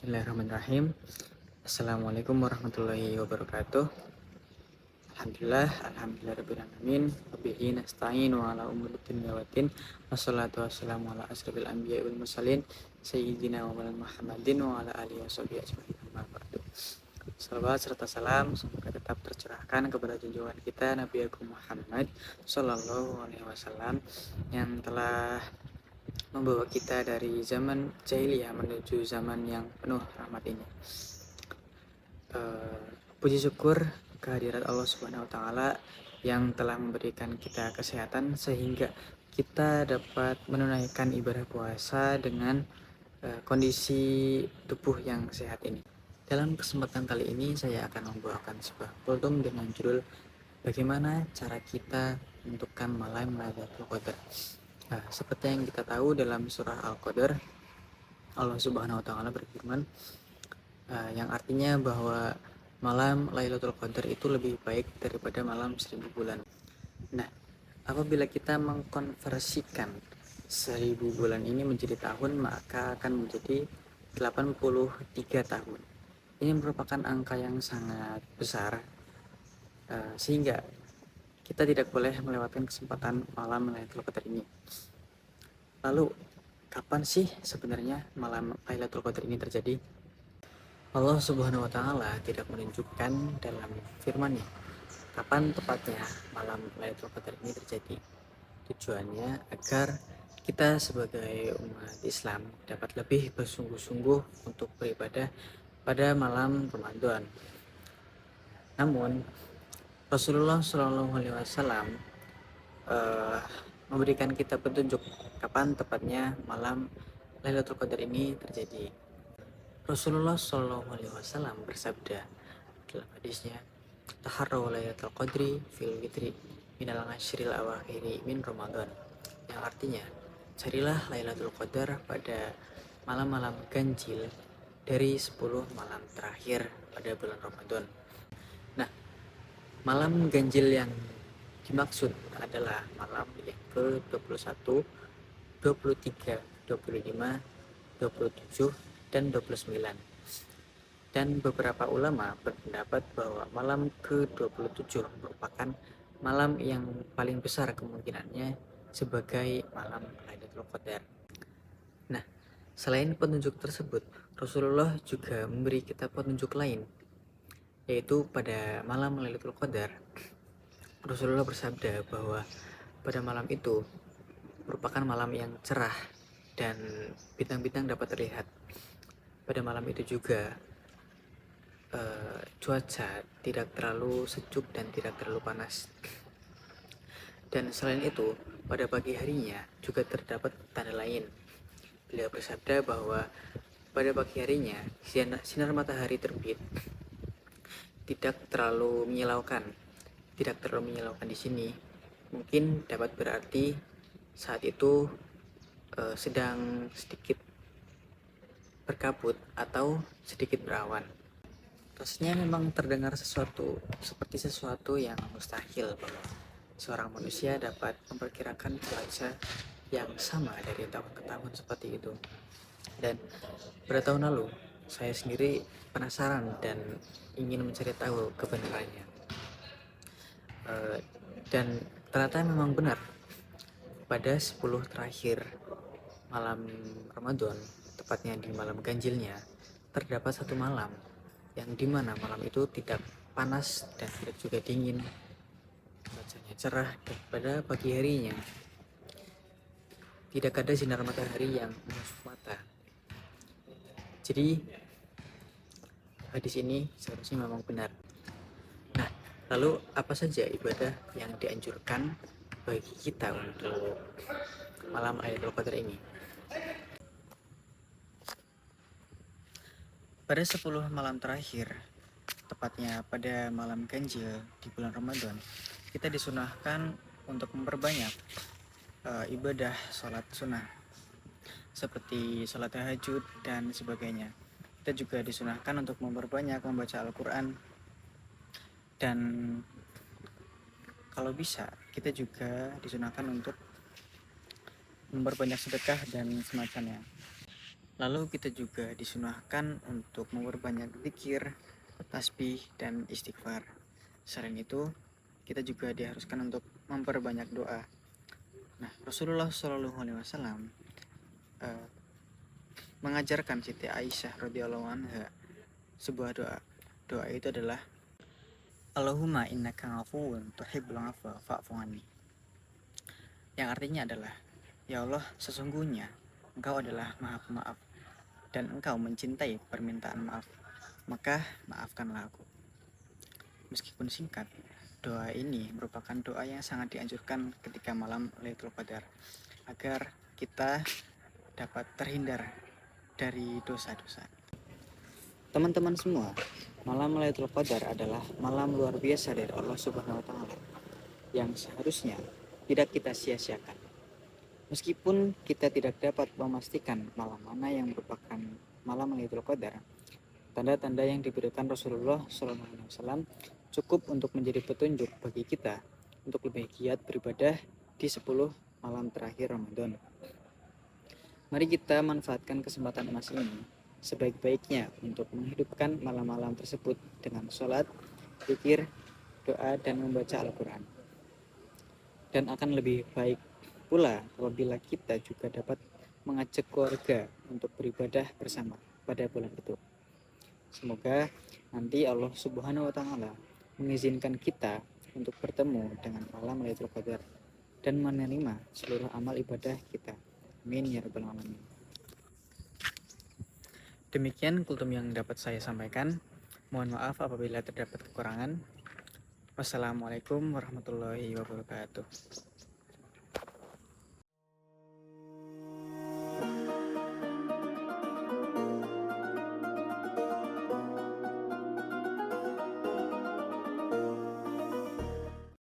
Bismillahirrahmanirrahim. Assalamualaikum warahmatullahi wabarakatuh. Alhamdulillahirrahmanirrahim. Wabihi nasta'in wa ala umuri dunya waddin. Wassalatu wassalamu ala asrofil anbiya'i wal mursalin Sayyidina wa Muhammadin wa ala alihi wa sahbihi ajma'in. Amma ba'du. Salawat serta salam semoga tetap tercurahkan kepada junjungan kita Nabi Agung Muhammad Sallallahu Alaihi Wasallam yang telah membawa kita dari zaman jahiliyah menuju zaman yang penuh rahmat ini. Puji syukur kehadirat Allah Subhanahu wa taala yang telah memberikan kita kesehatan sehingga kita dapat menunaikan ibadah puasa dengan kondisi tubuh yang sehat ini. Dalam kesempatan kali ini saya akan membawakan sebuah kultum dengan judul bagaimana cara kita menentukan malam Lailatul Qadar. Seperti yang kita tahu dalam surah Al-Qadar, Allah Subhanahu wa taala berfirman yang artinya bahwa malam Lailatul Qadar itu lebih baik daripada malam 1000 bulan. Nah, apabila kita mengkonversikan 1000 bulan ini menjadi tahun, maka akan menjadi 83 tahun. Ini merupakan angka yang sangat besar, sehingga kita tidak boleh melewatkan kesempatan malam Lailatul Qadar ini. Lalu, kapan sih sebenarnya malam Lailatul Qadar ini terjadi? Allah Subhanahu wa taala tidak menunjukkan dalam firman-Nya kapan tepatnya malam Lailatul Qadar ini terjadi. Tujuannya agar kita sebagai umat Islam dapat lebih bersungguh-sungguh untuk beribadah pada malam Ramadan. Namun Rasulullah Shallallahu Alaihi Wasallam memberikan kita petunjuk kapan tepatnya malam Lailatul Qadar ini terjadi. Rasulullah Shallallahu Alaihi Wasallam bersabda dalam hadisnya, "Taharraw Lailatul Qadri fil witri minal ashril awakhiri min Ramadan," yang artinya carilah Lailatul Qadar pada malam-malam ganjil dari 10 malam terakhir pada bulan Ramadan. Nah, malam ganjil yang dimaksud adalah malam yang ke-21, 23, 25, 27, dan 29. Dan beberapa ulama berpendapat bahwa malam ke-27 merupakan malam yang paling besar kemungkinannya sebagai malam Lailatul Qadar. Nah, selain petunjuk tersebut, Rasulullah juga memberi kita petunjuk lain, yaitu pada malam Lailatul Qadar Rasulullah bersabda bahwa pada malam itu merupakan malam yang cerah dan bintang-bintang dapat terlihat. Pada malam itu juga cuaca tidak terlalu sejuk dan tidak terlalu panas. Dan selain itu, pada pagi harinya juga terdapat tanda lain. Beliau bersabda bahwa pada pagi harinya sinar matahari terbit tidak terlalu menyilaukan. Tidak terlalu menyilaukan di sini mungkin dapat berarti saat itu sedang sedikit berkabut atau sedikit berawan. Rasanya memang terdengar seperti sesuatu yang mustahil bahwa seorang manusia dapat memperkirakan cuaca yang sama dari tahun ke tahun seperti itu. Dan pada tahun lalu saya sendiri penasaran dan ingin mencari tahu kebenarannya. Dan ternyata memang benar, pada 10 terakhir malam Ramadan, tepatnya di malam ganjilnya, terdapat satu malam yang dimana malam itu tidak panas dan tidak juga dingin, cuacanya cerah, dan pada pagi harinya tidak ada sinar matahari yang menusuk mata. Jadi hadis ini seharusnya memang benar. Nah, lalu apa saja ibadah yang dianjurkan bagi kita untuk malam Lailatul Qadar ini? Pada 10 malam terakhir, tepatnya pada malam ganjil di bulan Ramadan, kita disunahkan untuk memperbanyak ibadah sholat sunnah seperti sholat tahajud dan sebagainya. Kita juga disunahkan untuk memperbanyak membaca Al-Quran, dan kalau bisa kita juga disunahkan untuk memperbanyak sedekah dan semacamnya. Lalu kita juga disunahkan untuk memperbanyak zikir, tasbih, dan istighfar. Selain itu, kita juga diharuskan untuk memperbanyak doa. Nah, Rasulullah Shallallahu Alaihi Wasallam mengajarkan Siti Aisyah radhiyallahu anha sebuah doa. Doa itu adalah Allahumma innaka afuwun tuhibbul afwa fa'fu anni. Yang artinya adalah, ya Allah, sesungguhnya Engkau adalah Maha Pemaaf dan Engkau mencintai permintaan maaf, maka maafkanlah aku. Meskipun singkat, doa ini merupakan doa yang sangat dianjurkan ketika malam Lailatul Qadar agar kita dapat terhindar dari dosa-dosa. Teman-teman semua, malam Lailatul Qadar adalah malam luar biasa dari Allah Subhanahu wa taala yang seharusnya tidak kita sia-siakan. Meskipun kita tidak dapat memastikan malam mana yang merupakan malam Lailatul Qadar, tanda-tanda yang diberikan Rasulullah SAW cukup untuk menjadi petunjuk bagi kita untuk lebih giat beribadah di 10 malam terakhir Ramadan. Mari kita manfaatkan kesempatan emas ini sebaik-baiknya untuk menghidupkan malam-malam tersebut dengan sholat, zikir, doa, dan membaca Al-Quran. Dan akan lebih baik pula apabila kita juga dapat mengajak keluarga untuk beribadah bersama pada bulan itu. Semoga nanti Allah Subhanahu wa taala mengizinkan kita untuk bertemu dengan malam Lailatul Qadar dan menerima seluruh amal ibadah kita. Amin ya rabbal alamin. Demikian kultum yang dapat saya sampaikan. Mohon maaf apabila terdapat kekurangan. Wassalamualaikum warahmatullahi wabarakatuh.